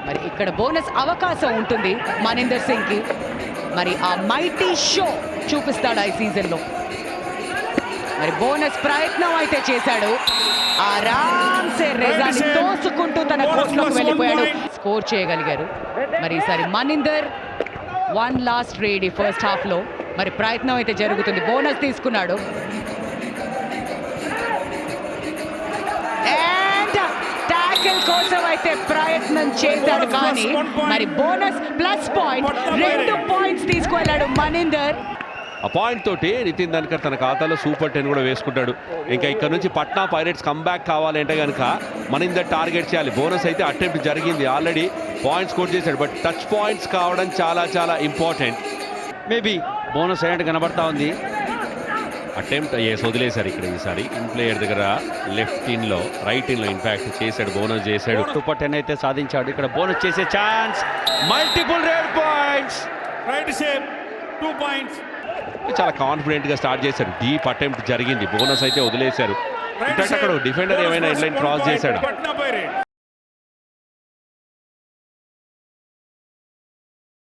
మరి ఇక్కడ బోనస్ అవకాశం ఉంటుంది మనిందర్ సింగ్ కి. మరి ఆ మైటీ షో చూపిస్తాడు ఈ సీజన్ లో. మరి బోనస్ ప్రయత్నం అయితే చేశాడు. ఆరామ్సే రెజాని తోసుకుంటూ తన కోర్టులోకి వెళ్ళిపోయాడు. స్కోర్ చేయగలిగారు. మరి ఈసారి మనిందర్ వన్ లాస్ట్ రేడ్ ఈ ఫస్ట్ హాఫ్ లో. మరి ప్రయత్నం అయితే జరుగుతుంది. బోనస్ తీసుకున్నాడు. ట్యాకిల్ కోసం అయితే ప్రయత్నం చేశాడు కానీ మరి బోనస్ ప్లస్ పాయింట్ 2 పాయింట్స్ తీసుకువెళ్ళాడు మనిందర్. ఆ పాయింట్ తోటి నితిన్ ధన్కర్ తన ఖాతాలో సూపర్ 10 కూడా వేసుకుంటాడు. ఇంకా ఇక్కడ నుంచి పట్నా పైరేట్స్ కంబ్యాక్ కావాలంటే కనుక మనిందర్ టార్గెట్ చేయాలి. బోనస్ అయితే అటెంప్ట్ జరిగింది, ఆల్రెడీ పాయింట్స్ స్కోర్ చేశాడు. బట్ టచ్ పాయింట్స్ కావడం చాలా చాలా ఇంపార్టెంట్. మేబీ బోనస్ అయినట్టు కనబడతా ఉంది. అటెంప్ట్ వదిలేశారు ఇక్కడ ఈసారి. ఇన్ ప్లేయర్ దగ్గర లెఫ్ట్ ఇన్ లో రైట్ ఇన్ లో ఇన్ఫాక్ట్ చేశాడు, బోనస్ చేశాడు. సూపర్ 10 అయితే సాధించాడు. ఇక్కడ బోనస్ చేసే chance, multiple red points. Right save 2 points. చాలా కాన్ఫిడెంట్ గా స్టార్ట్ చేశారు. డీప్ అటెంప్ట్ జరిగింది, బోనస్ అయితే వదిలేశారు. ఇన్ఫాక్ట్ అక్కడ డిఫెండర్ ఏమైనా ఇన్లైన్ క్రాస్ చేశాడు.